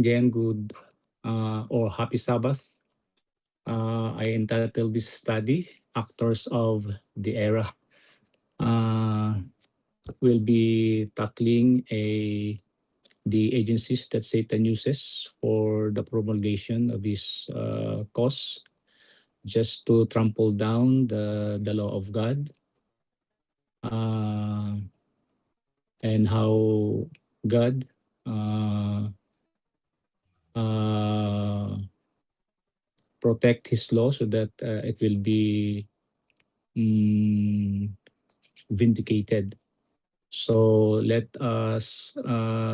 again, good or happy Sabbath. I entitled this study Actors of the Era. We'll be tackling the agencies that Satan uses for the promulgation of his cause, just to trample down the law of God, and how God uh, uh, protect his law so that it will be mm, vindicated. So let us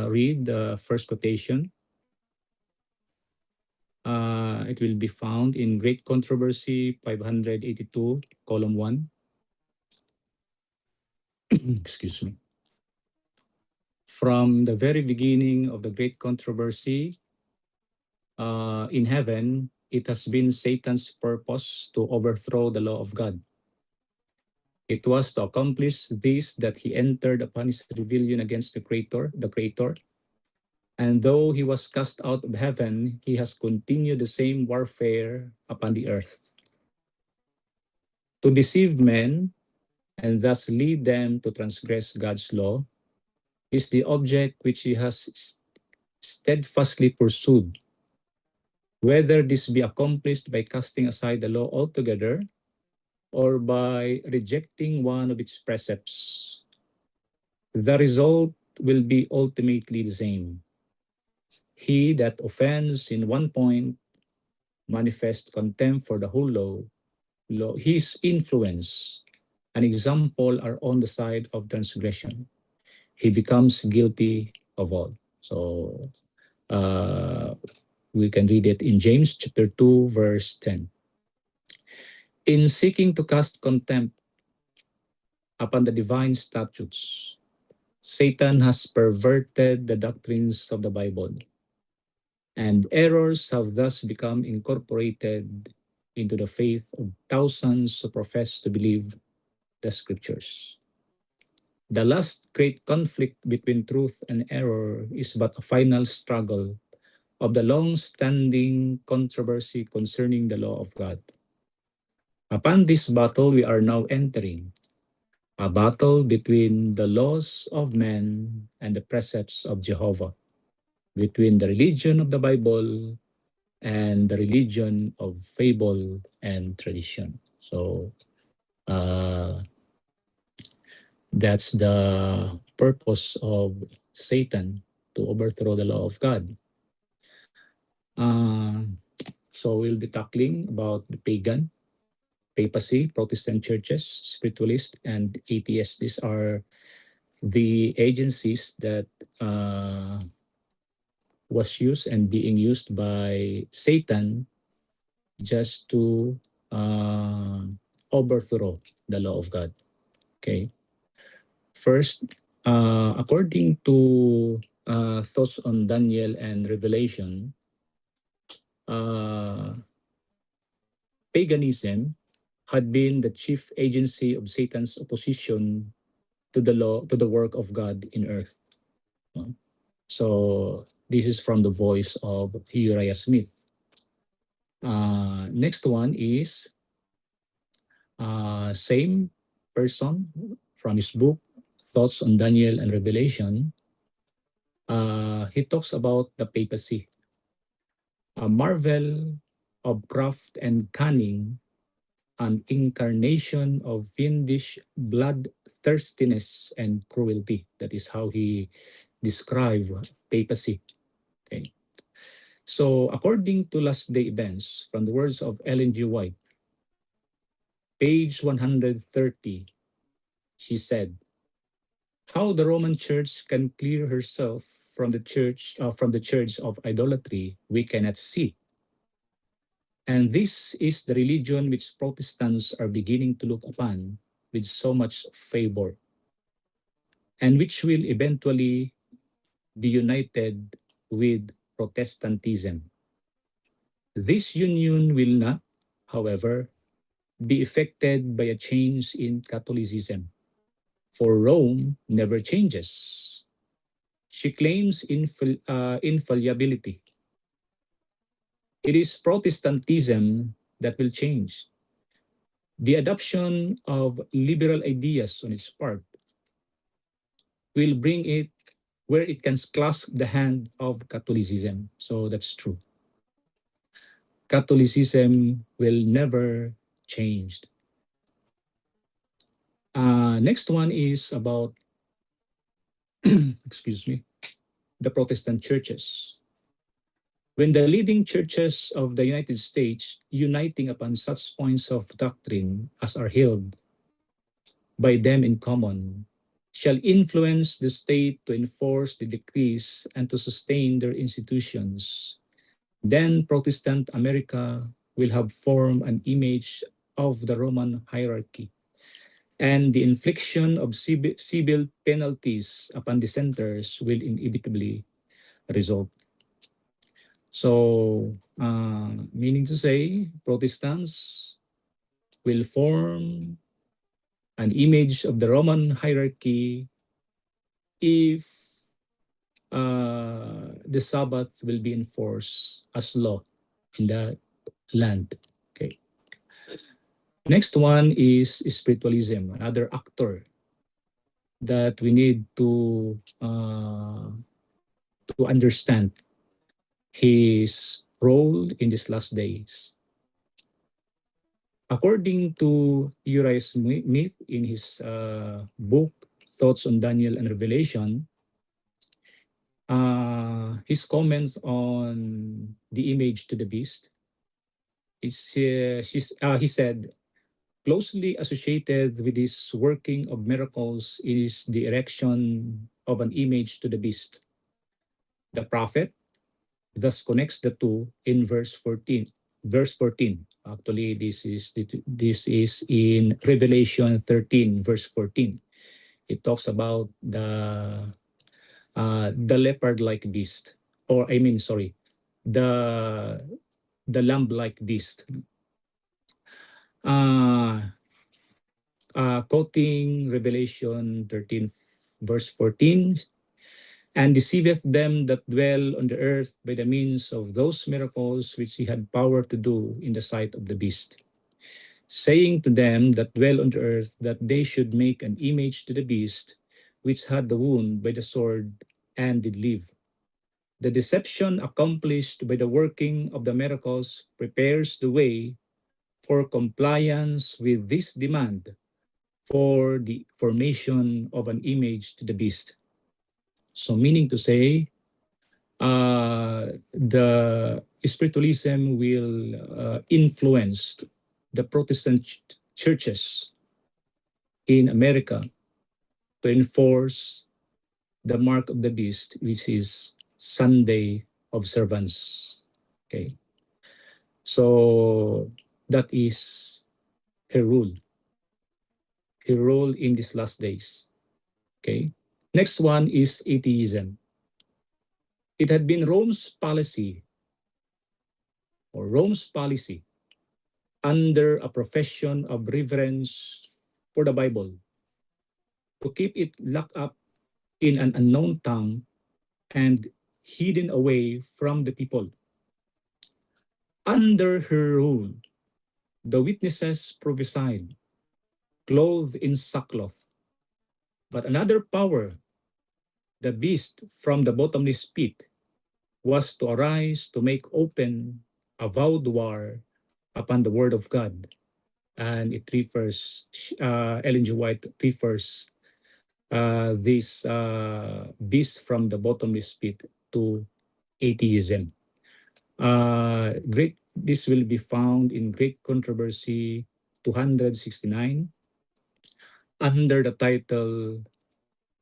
read the first quotation. It will be found in Great Controversy 582, column 1. Excuse me. From the very beginning of the Great Controversy in heaven, it has been Satan's purpose to overthrow the law of God. It was to accomplish this that he entered upon his rebellion against the Creator. And though he was cast out of heaven, he has continued the same warfare upon the earth to deceive men and thus lead them to transgress God's law is the object which he has steadfastly pursued. Whether this be accomplished by casting aside the law altogether or by rejecting one of its precepts, the result will be ultimately the same. He that offends in one point manifests contempt for the whole law. His influence and example are on the side of transgression. He becomes guilty of all. So uh, we can read it in James chapter 2, verse 10. In seeking to cast contempt upon the divine statutes, Satan has perverted the doctrines of the Bible, and errors have thus become incorporated into the faith of thousands who profess to believe the scriptures. The last great conflict between truth and error is but a final struggle of the long-standing controversy concerning the law of God. Upon this battle we are now entering, a battle between the laws of men and the precepts of Jehovah, between the religion of the Bible and the religion of fable and tradition. So uh, that's the purpose of Satan, to overthrow the law of God. Uh, so we'll be tackling about the papacy, Protestant churches, spiritualists, and atheists. These are the agencies that was used and being used by Satan just to uh, overthrow the law of God. Okay. First, according to thoughts on Daniel and Revelation, uh, paganism had been the chief agency of Satan's opposition to the law, to the work of God in earth. So this is from the voice of Uriah Smith. Next one is same person from his book Thoughts on Daniel and Revelation. He talks about the papacy, a marvel of craft and cunning, an incarnation of fiendish bloodthirstiness and cruelty. That is how he described papacy. Okay. So according to Last Day Events, from the words of Ellen G. White, page 130, she said, "How the Roman Church can clear herself from the church of idolatry we cannot see. And this is the religion which Protestants are beginning to look upon with so much favor, and which will eventually be united with Protestantism. This union will not, however, be affected by a change in Catholicism, for Rome never changes. She claims infallibility, It is Protestantism that will change. The adoption of liberal ideas on its part will bring it where it can clasp the hand of Catholicism. So that's true. Catholicism will never change. Next one is about, excuse me, the Protestant churches. When the leading churches of the United States uniting upon such points of doctrine as are held by them in common, shall influence the state to enforce the decrees and to sustain their institutions, then Protestant America will have formed an image of the Roman hierarchy, and the infliction of civil penalties upon dissenters will inevitably result. So, meaning to say, Protestants will form an image of the Roman hierarchy if the Sabbath will be enforced as law in the land. Okay. Next one is spiritualism, another actor that we need to understand his role in these last days. According to Uriah Smith in his book Thoughts on Daniel and Revelation, his comments on the image to the beast he said, closely associated with this working of miracles is the erection of an image to the beast. The prophet thus connects the two in verse 14. Verse 14. Actually, this is in Revelation 13, verse 14. It talks about the leopard-like beast, or I mean, sorry, the lamb-like beast. Uh, Quoting Revelation 13, verse 14, and deceiveth them that dwell on the earth by the means of those miracles which he had power to do in the sight of the beast, saying to them that dwell on the earth that they should make an image to the beast which had the wound by the sword and did live. The deception accomplished by the working of the miracles prepares the way for compliance with this demand for the formation of an image to the beast. So, meaning to say, the spiritualism will influence the Protestant churches in America to enforce the mark of the beast, which is Sunday observance. Okay, so that is her rule. Her role in these last days. Okay. Next one is atheism. It had been Rome's policy under a profession of reverence for the Bible to keep it locked up in an unknown tongue and hidden away from the people. Under her rule, the witnesses prophesied, clothed in sackcloth. But another power, the beast from the bottomless pit, was to arise to make open a vowed war upon the word of God. And it refers, Ellen G. White refers this beast from the bottomless pit to atheism. This will be found in Great Controversy 269 under the title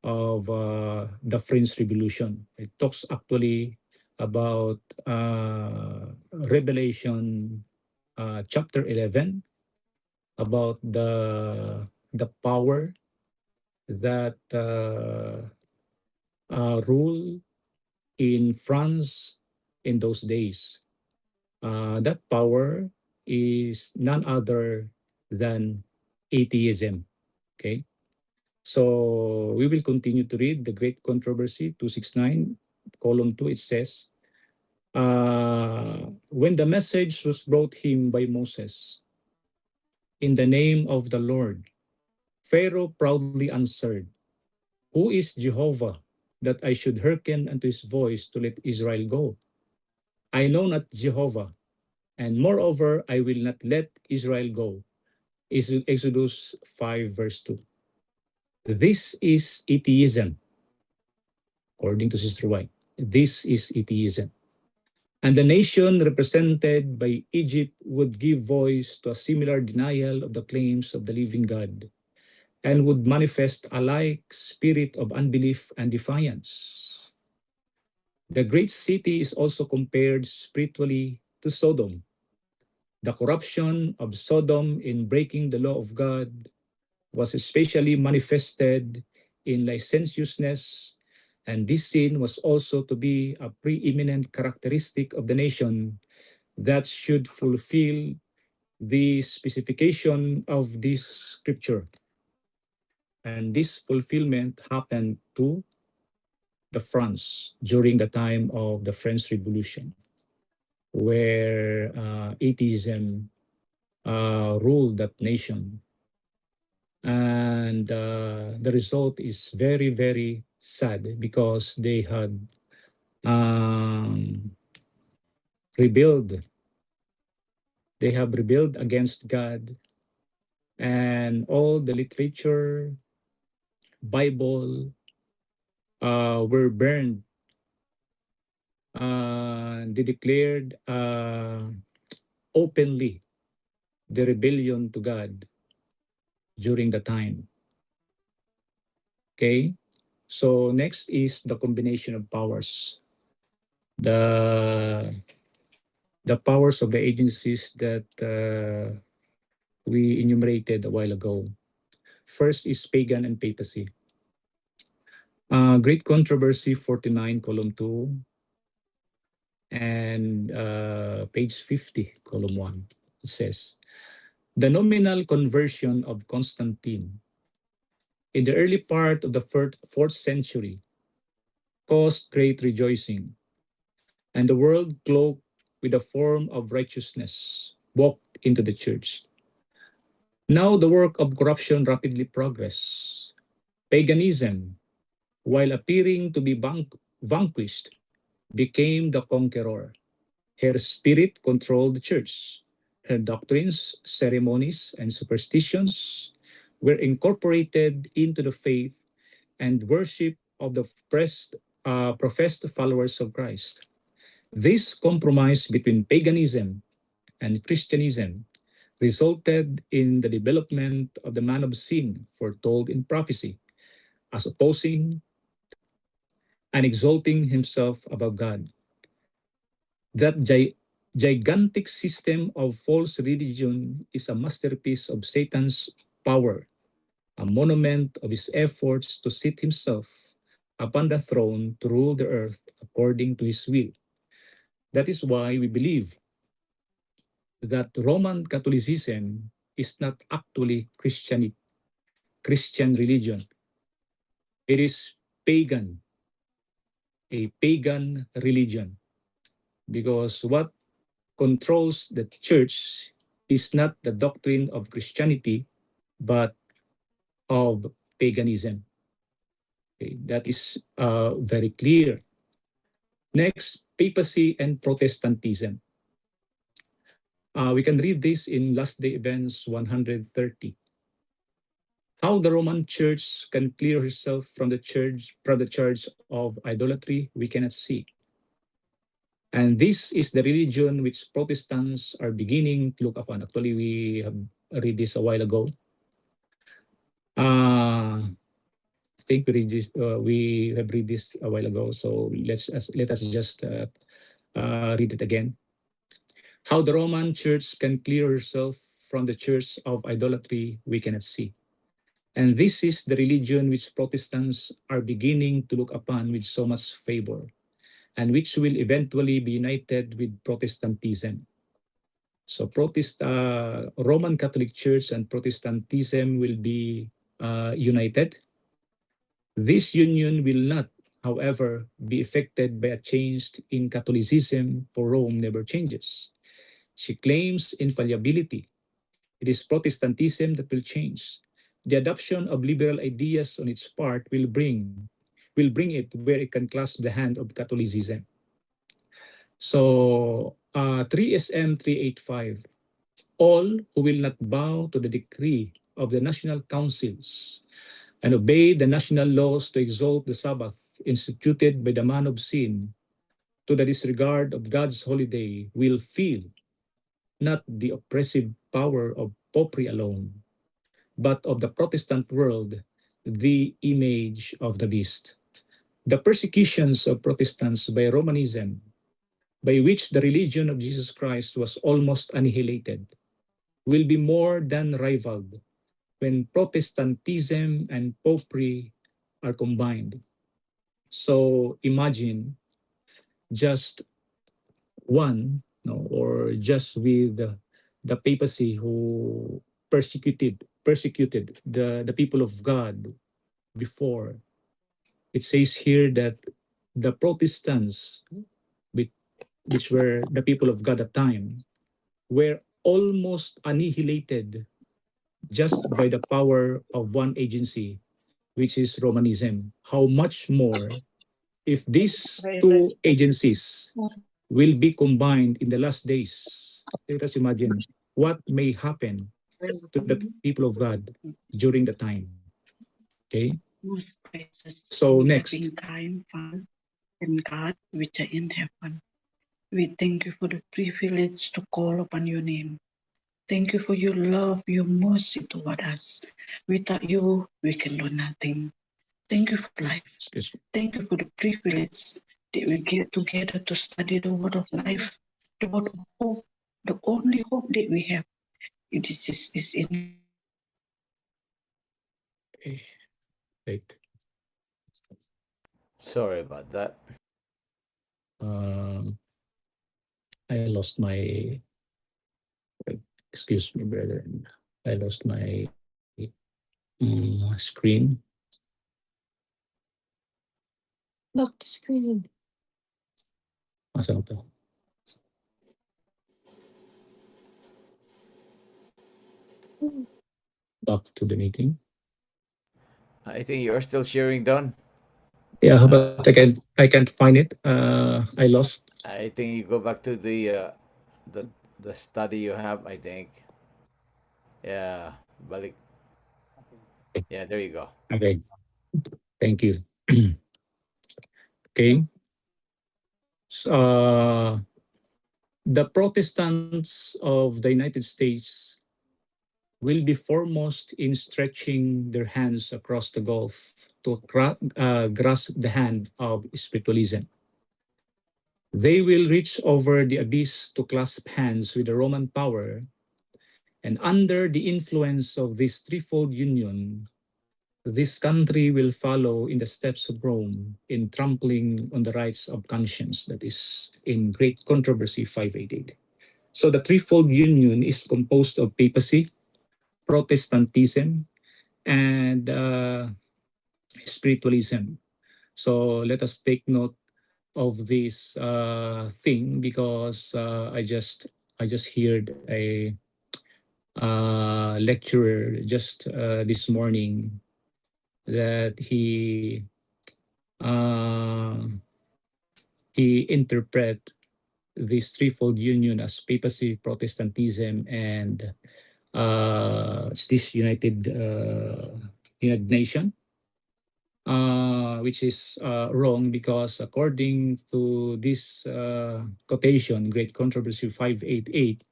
of the French Revolution. It talks actually about Revelation chapter 11, about the power that rule in France in those days. That power is none other than atheism. Okay, so we will continue to read the Great Controversy 269, column 2. It says, When the message was brought him by Moses in the name of the Lord, Pharaoh proudly answered, "Who is Jehovah that I should hearken unto his voice to let Israel go? I know not Jehovah, and moreover I will not let Israel go." Is Exodus 5 verse 2. This is atheism, according to Sister White. This is atheism. And the nation represented by Egypt would give voice to a similar denial of the claims of the living God and would manifest a like spirit of unbelief and defiance. The great city is also compared spiritually to Sodom. The corruption of Sodom in breaking the law of God was especially manifested in licentiousness, and this sin was also to be a preeminent characteristic of the nation that should fulfill the specification of this scripture. And this fulfillment happened to the France during the time of the French Revolution, where atheism ruled that nation. And the result is very, very sad because they had um, rebelled. They have rebelled against God, and all the literature, Bible, were burned. They declared openly the rebellion to God during the time. Okay, so next is the combination of powers. The the powers of the agencies that we enumerated a while ago. First is pagan and papacy. Great Controversy 49, column 2, and page 50, column 1. It says, the nominal conversion of Constantine in the early part of the fourth century caused great rejoicing, and the world cloaked with a form of righteousness walked into the church. Now the work of corruption rapidly progressed. Paganism, while appearing to be vanquished, became the conqueror. Her spirit controlled the church. Her doctrines, ceremonies, and superstitions were incorporated into the faith and worship of the professed followers of Christ. This compromise between paganism and Christianism resulted in the development of the man of sin foretold in prophecy, as opposing and exalting himself above God. That gigantic system of false religion is a masterpiece of Satan's power, a monument of his efforts to seat himself upon the throne to rule the earth according to his will. That is why we believe that Roman Catholicism is not actually Christian religion. It is pagan, a pagan religion, because what controls the church is not the doctrine of Christianity, but of paganism. Okay, that is very clear. Next, papacy and Protestantism. We can read this in Last Day Events 130. How the Roman Church can clear herself from the charge of idolatry, we cannot see. And this is the religion which Protestants are beginning to look upon. Actually, we have read this a while ago. I think we have read this a while ago, so let us just read it again. How the Roman Church can clear herself from the church of idolatry, we cannot see. And this is the religion which Protestants are beginning to look upon with so much favor, and which will eventually be united with Protestantism. So Roman Catholic Church and Protestantism will be united. This union will not however, be affected by a change in Catholicism, for Rome never changes. She claims infallibility. It is Protestantism that will change. The adoption of liberal ideas on its part will bring it where it can clasp the hand of Catholicism. So 3SM 385, all who will not bow to the decree of the national councils and obey the national laws to exalt the Sabbath instituted by the man of sin to the disregard of God's holiday will feel not the oppressive power of popery alone, but of the Protestant world, the image of the beast. The persecutions of Protestants by Romanism, by which the religion of Jesus Christ was almost annihilated, will be more than rivaled when Protestantism and popery are combined. So imagine just one, no, or just with the papacy who persecuted the people of God before. It says here that the Protestants, which were the people of God at the time, were almost annihilated just by the power of one agency, which is Romanism. How much more if these two agencies will be combined in the last days? Let us imagine what may happen to the people of God during the time. Okay? Most gracious So and next. loving kind Father and God which are in heaven, we thank you for the privilege to call upon your name. Thank you for your love, your mercy toward us. Without you, we can do nothing. Thank you for life. Excuse me. Thank you for the privilege that we get together to study the word of life, the word of hope, the only hope that we have. It is in Okay. Wait. Sorry about that. Um, I lost my. Excuse me, brother. I lost my screen. Lock the screen. Asan to? Back to the meeting. I think you're still sharing, Don. Yeah, but I can't find it. I lost. I think you go back to the the study you have. I think. Yeah, balik. Yeah, there you go. Okay, thank you. Okay. Uh, the Protestants of the United States will be foremost in stretching their hands across the gulf to grasp the hand of spiritualism. They will reach over the abyss to clasp hands with the Roman power, and under the influence of this threefold union, this country will follow in the steps of Rome in trampling on the rights of conscience, that is in Great Controversy 588. So the threefold union is composed of papacy, Protestantism, and spiritualism. So let us take note of this thing because I just heard a lecturer just this morning that uh, he interpret this threefold union as papacy, Protestantism, and this United Nation, which is wrong because according to this quotation, Great Controversy 588,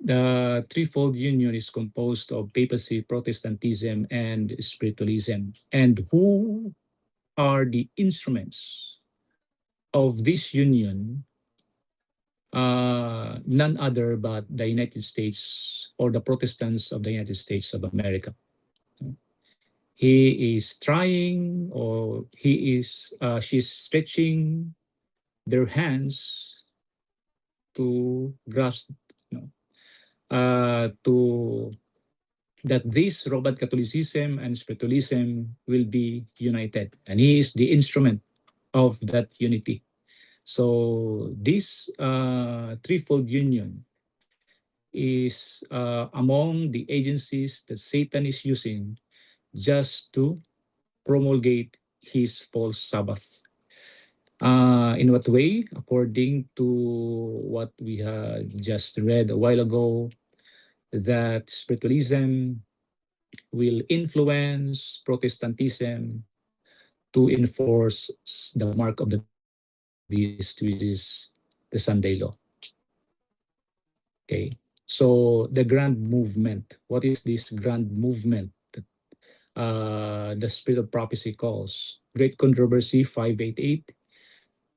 the threefold union is composed of papacy, Protestantism, and spiritualism. And who are the instruments of this union? None other but the United States or the Protestants of the United States of America. He is trying, or she's stretching their hands to grasp, to that this Roman Catholicism and spiritualism will be united, and he is the instrument of that unity. So this threefold union is among the agencies that Satan is using just to promulgate his false Sabbath. In what way? According to what we had just read a while ago, that spiritualism will influence Protestantism to enforce the mark of the beast, which is the Sunday law. Okay. So the grand movement, what is this grand movement that the Spirit of Prophecy calls? Great Controversy 588.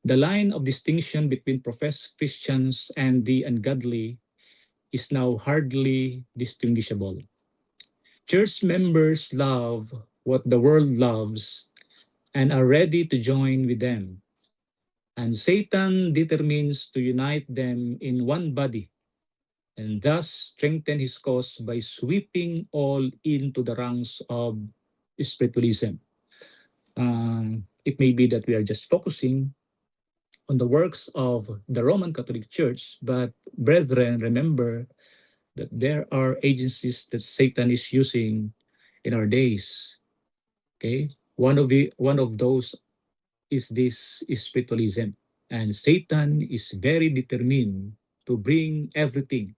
The line of distinction between professed Christians and the ungodly is now hardly distinguishable. Church members love what the world loves and are ready to join with them. And Satan determines to unite them in one body and thus strengthen his cause by sweeping all into the ranks of spiritualism. It may be that we are just focusing on the works of the Roman Catholic Church, but brethren, remember that there are agencies that Satan is using in our days. Okay, one of those is this spiritualism, and Satan is very determined to bring everything,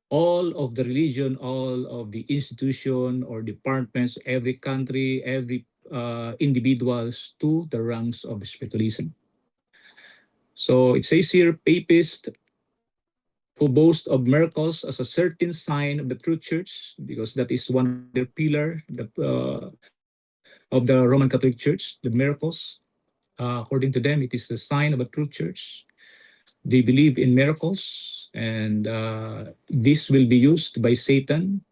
all of the religion, all of the institution or departments, every country, every individuals to the ranks of spiritualism. So it says here, papists who boast of miracles as a certain sign of the true church, because that is one of their pillar of the Roman Catholic Church, the miracles. According to them, it is the sign of a true church. They believe in miracles, and this will be used by Satan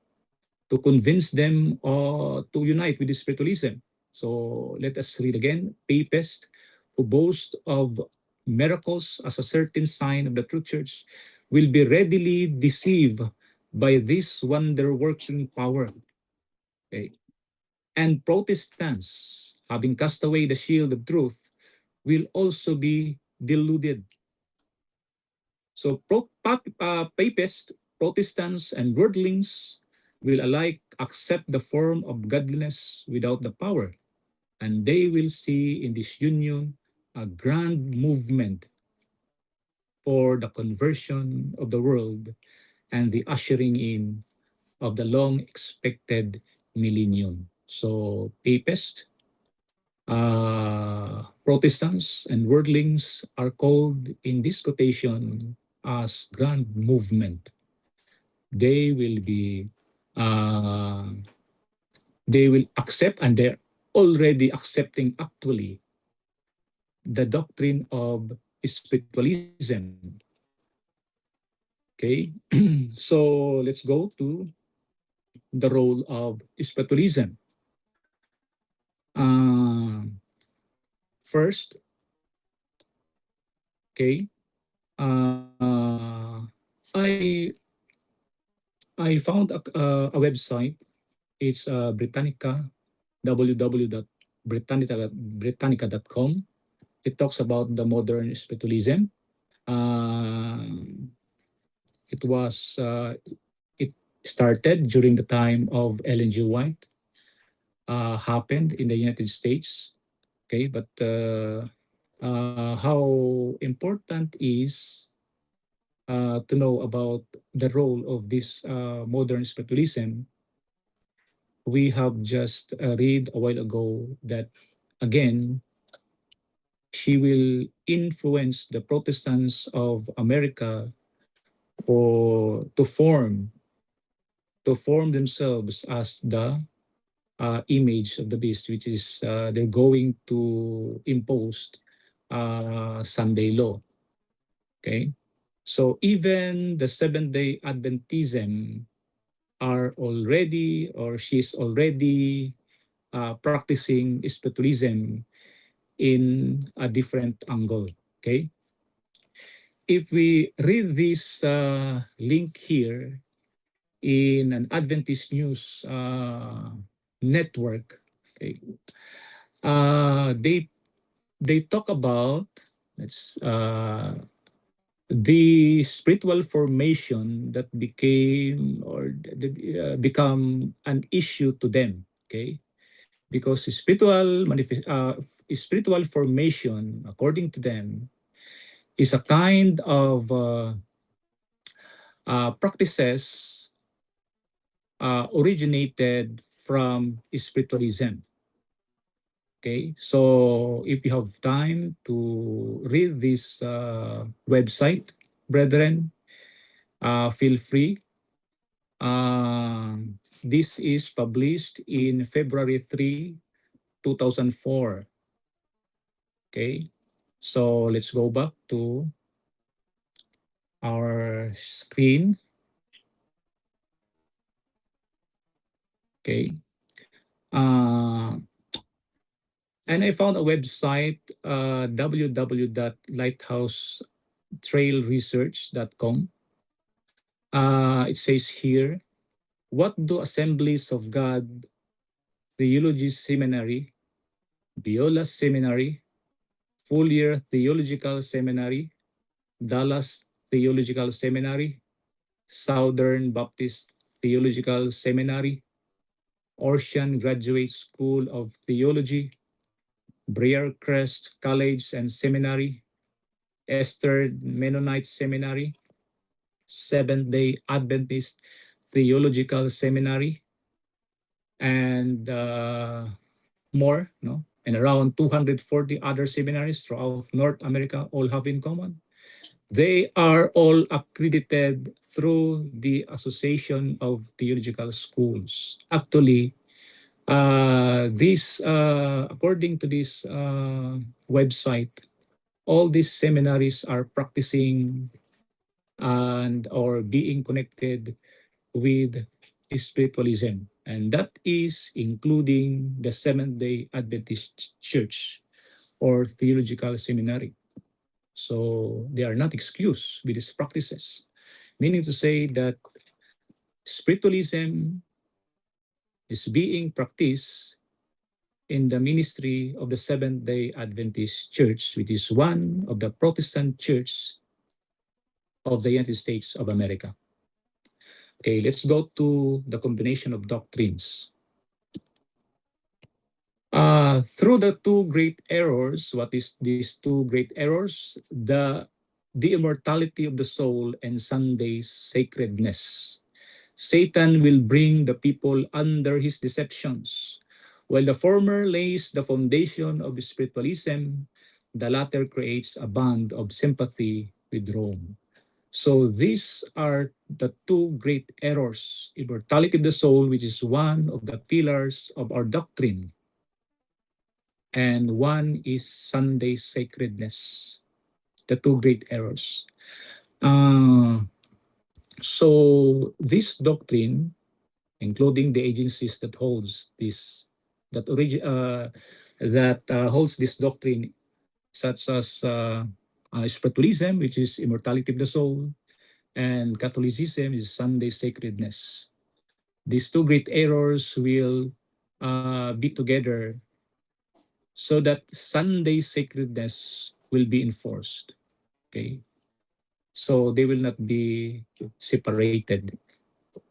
to convince them to unite with the spiritualism. So let us read again. Papists who boast of miracles as a certain sign of the true church will be readily deceived by this wonder-working power. Okay. And Protestants, having cast away the shield of truth, will also be deluded. So papists, Protestants, and worldlings will alike accept the form of godliness without the power, and they will see in this union a grand movement for the conversion of the world and the ushering in of the long-expected millennium. So papists, Protestants, and worldlings are called in this quotation as grand movement. They will be, uh, they will accept, and they're already accepting actually the doctrine of spiritualism. Okay, so let's go to the role of spiritualism. First, okay, I found a website. It's Britannica, www.britannica.com. It talks about the modern spiritualism. It was it started during the time of Ellen G. White. Happened in the United States. Okay, but how important is to know about the role of this modern spiritualism. We have just read a while ago that again she will influence the Protestants of America for to form themselves as the image of the beast, which is they're going to impose Sunday law. Okay, so even the Seventh Day Adventism are already, or she's already practicing spiritualism in a different angle. Okay, if we read this link here, in an Adventist news network. Okay. They talk about the spiritual formation that became or become an issue to them. Okay, because spiritual formation, according to them, is a kind of practices originated from spiritualism. Okay, so if you have time to read this website, brethren, feel free. This is published in February 3, 2004. Okay, so let's go back to our screen. Okay. And I found a website, www.lighthousetrailresearch.com. It says here, what do Assemblies of God Theology Seminary, Biola Seminary, Full Year Theological Seminary, Dallas Theological Seminary, Southern Baptist Theological Seminary, Ocean Graduate School of Theology, Briarcrest College and Seminary, Esther Mennonite Seminary, Seventh-day Adventist Theological Seminary, and more, no? And around 240 other seminaries throughout North America all have in common. They are all accredited through the Association of Theological Schools. Actually, according to this website, all these seminaries are practicing and or being connected with spiritualism, and that is including the Seventh-day Adventist Church or Theological Seminary. So they are not excused with these practices, meaning to say that spiritualism is being practiced in the ministry of the Seventh-day Adventist Church, which is one of the Protestant church of the United States of America. Okay, let's go to the combination of doctrines. Through the two great errors, what is these two great errors? The immortality of the soul and Sunday's sacredness. Satan will bring the people under his deceptions. While the former lays the foundation of spiritualism, the latter creates a bond of sympathy with Rome. So these are the two great errors. Immortality of the soul, which is one of the pillars of our doctrine, and one is Sunday sacredness, the two great errors. So this doctrine, including the agencies that holds this, holds this doctrine, such as spiritualism, which is immortality of the soul, and Catholicism is Sunday sacredness. These two great errors will be together so that Sunday sacredness will be enforced. Okay, so they will not be separated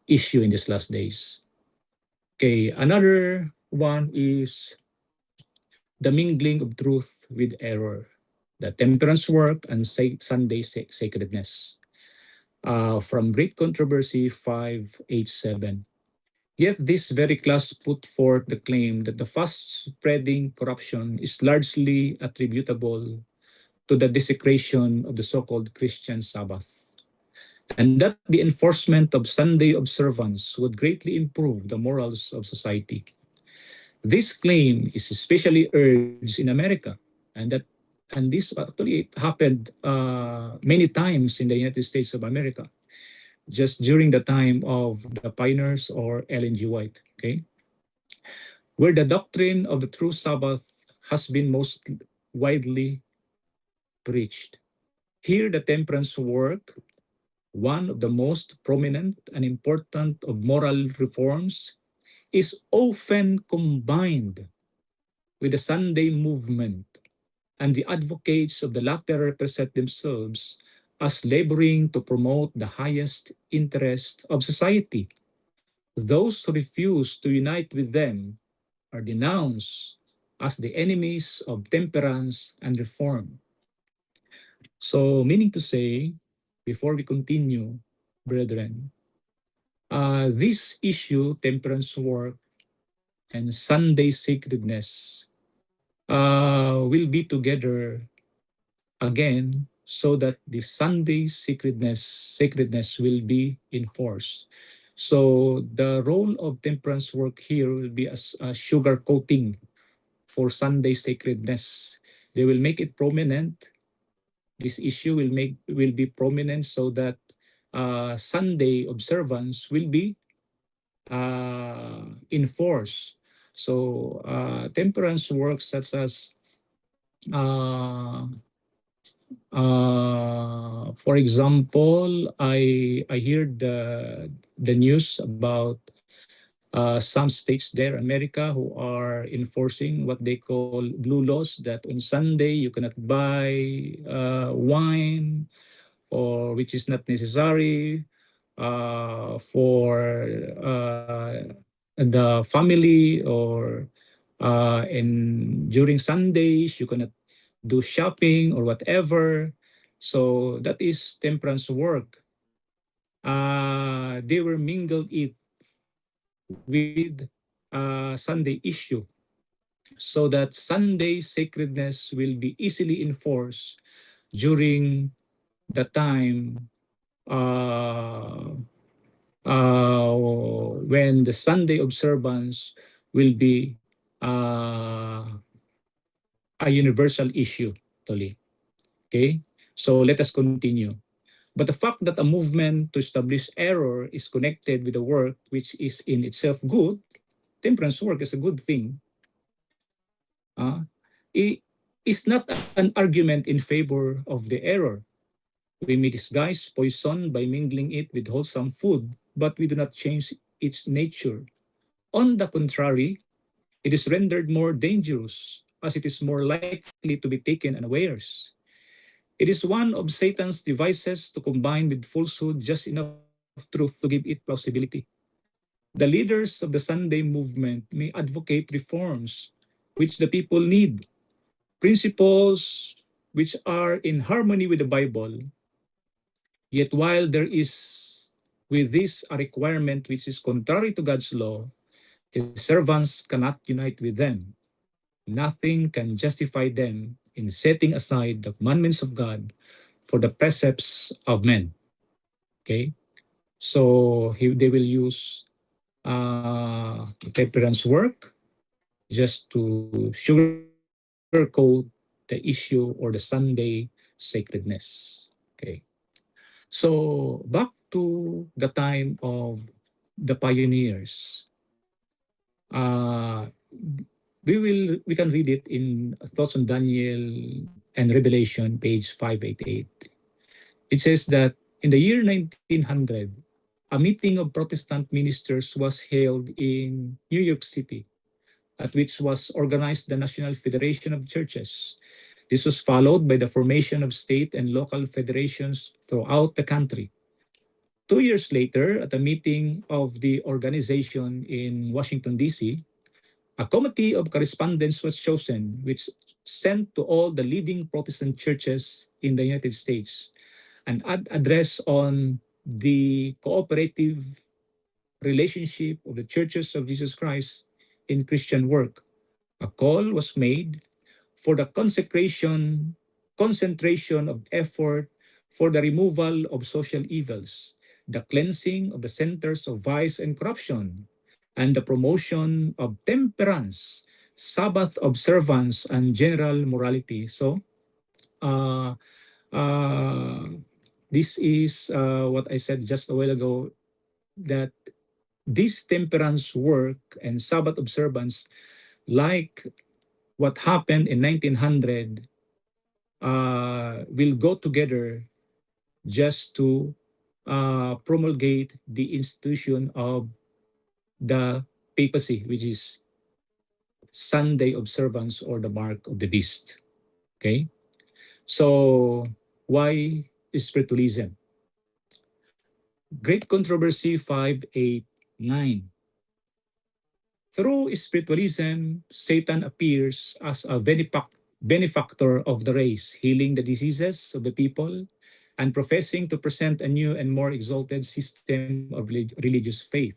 issue in these last days. Okay, another one is the mingling of truth with error, the temperance work and Sunday sacredness. From Great Controversy 587. Yet this very class put forth the claim that the fast-spreading corruption is largely attributable to the desecration of the so-called Christian Sabbath, and that the enforcement of Sunday observance would greatly improve the morals of society. This claim is especially urged in America, and this actually happened many times in the United States of America, just during the time of the pioneers or Ellen G. White, okay? Where the doctrine of the true Sabbath has been most widely preached. Here, the temperance work one of the most prominent and important of moral reforms, is often combined with the Sunday movement, and the advocates of the latter represent themselves as laboring to promote the highest interest of society. Those who refuse to unite with them are denounced as the enemies of temperance and reform. So, meaning to say, before we continue, brethren, this issue, temperance work and Sunday sacredness, will be together again so that the Sunday sacredness will be enforced. So the role of temperance work here will be as a sugar coating for Sunday sacredness. They will make it prominent. This issue will be prominent so that Sunday observance will be enforced. So temperance work such as uh, for example, I heard the news about some states there in America who are enforcing what they call blue laws, that on Sunday you cannot buy wine, or which is not necessary for the family, or during Sundays you cannot do shopping or whatever. So that is temperance work. They were mingled it with Sunday issue so that Sunday sacredness will be easily enforced during the time uh, when the Sunday observance will be a universal issue, totally. Okay? So let us continue. But the fact that a movement to establish error is connected with a work which is in itself good, temperance work is a good thing, uh, it is not an argument in favor of the error. We may disguise poison by mingling it with wholesome food, but we do not change its nature. On the contrary, it is rendered more dangerous as it is more likely to be taken unawares. It is one of Satan's devices to combine with falsehood just enough truth to give it plausibility. The leaders of the Sunday movement may advocate reforms which the people need, principles which are in harmony with the Bible. Yet while there is with this a requirement which is contrary to God's law, his servants cannot unite with them. Nothing can justify them in setting aside the commandments of God for the precepts of men. Okay? So they will use temperance work just to sugarcoat the issue or the Sunday sacredness. Okay. So back to the time of the pioneers. Uh, we can read it in Thoughts on Daniel and Revelation, page 588. It says that in the year 1900, a meeting of Protestant ministers was held in New York City, at which was organized the National Federation of Churches. This was followed by the formation of state and local federations throughout the country. 2 years later, at a meeting of the organization in Washington, D.C., a committee of correspondence was chosen, which sent to all the leading Protestant churches in the United States an address on the cooperative relationship of the churches of Jesus Christ in Christian work. A call was made for the concentration of effort for the removal of social evils, the cleansing of the centers of vice and corruption, and the promotion of temperance, Sabbath observance, and general morality. So, uh, uh, this is what I said just a while ago, that this temperance work and Sabbath observance, like what happened in 1900, will go together just to promulgate the institution of the papacy, which is Sunday observance or the mark of the beast. Okay? So, why spiritualism? Great Controversy 589. Through spiritualism, Satan appears as a benefactor of the race, healing the diseases of the people and professing to present a new and more exalted system of religious faith.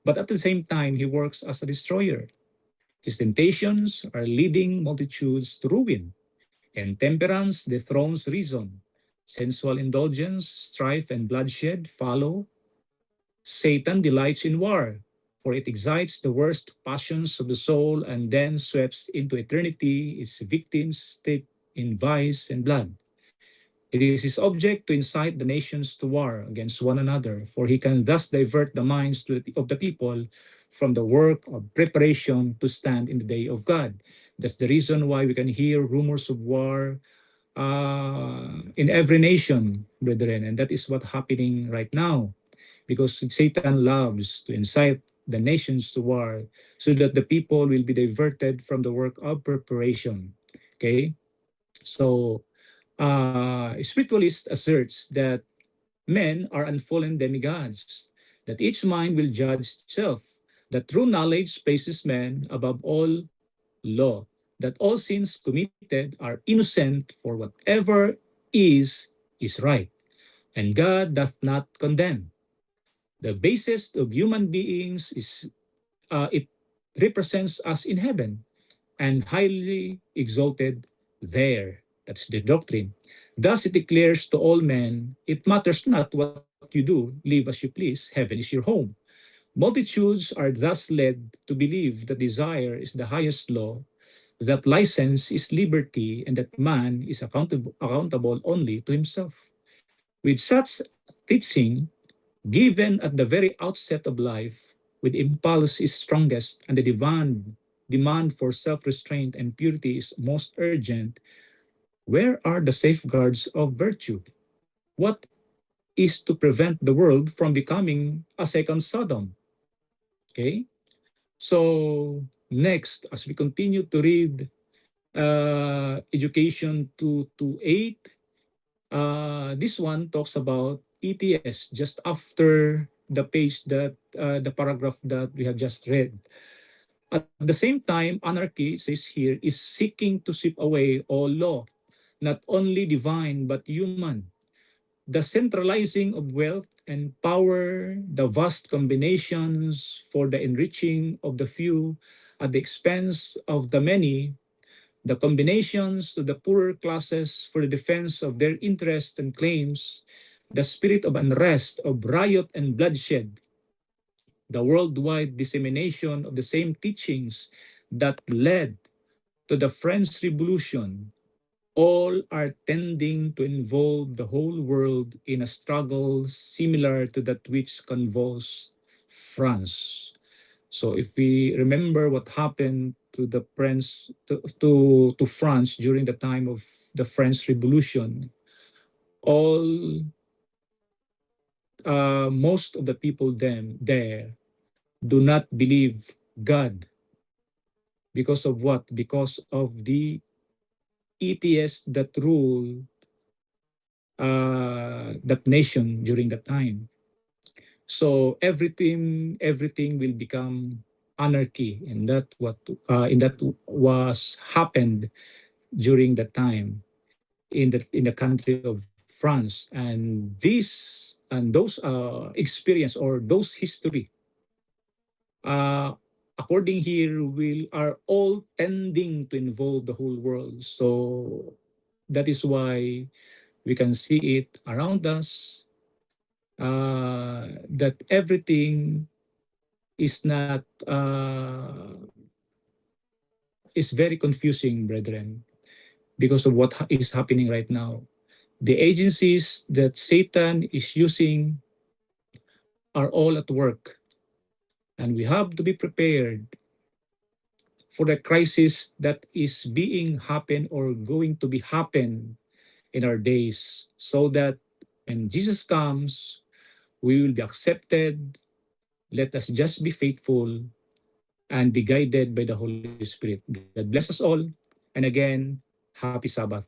But at the same time, he works as a destroyer. His temptations are leading multitudes to ruin, and temperance dethrones reason. Sensual indulgence, strife, and bloodshed follow. Satan delights in war, for it excites the worst passions of the soul and then sweeps into eternity its victims steeped in vice and blood. It is his object to incite the nations to war against one another, for he can thus divert the minds of the people from the work of preparation to stand in the day of God. That's the reason why we can hear rumors of war in every nation, brethren, and that is what's happening right now because Satan loves to incite the nations to war so that the people will be diverted from the work of preparation. Okay? So, spiritualist asserts that men are unfallen demigods, that each mind will judge itself, that true knowledge places man above all law, that all sins committed are innocent, for whatever is right, and God doth not condemn. The basis of human beings is it represents us in heaven and highly exalted there. That's the doctrine. Thus it declares to all men, it matters not what you do, live as you please, heaven is your home. Multitudes are thus led to believe that desire is the highest law, that license is liberty, and that man is accountable only to himself. With such teaching, given at the very outset of life, when impulse is strongest and the demand for self-restraint and purity is most urgent, where are the safeguards of virtue? What is to prevent the world from becoming a second Sodom? Okay? So, next, as we continue to read Education 228, this one talks about ETS just after the page that the paragraph that we have just read. At the same time, anarchy, says here, is seeking to sweep away all law, not only divine but human. The centralizing of wealth and power, the vast combinations for the enriching of the few at the expense of the many, the combinations to the poorer classes for the defense of their interests and claims, the spirit of unrest, of riot and bloodshed, the worldwide dissemination of the same teachings that led to the French Revolution, all are tending to involve the whole world in a struggle similar to that which convulsed France. So if we remember what happened to the French to France during the time of the French Revolution, all most of the people there do not believe God because of what? Because of the ETS that rule that nation during that time. So everything will become anarchy, and that was happened during the time in the country of France, and those experience or those history uh, according here will are all tending to involve the whole world. So that is why we can see it around us, that everything is not is very confusing, brethren, because of what is happening right now. The agencies that Satan is using are all at work, and we have to be prepared for the crisis that is being happen or going to be happen in our days, so that when Jesus comes, we will be accepted. Let us just be faithful and be guided by the Holy Spirit. God bless us all. And again, happy Sabbath.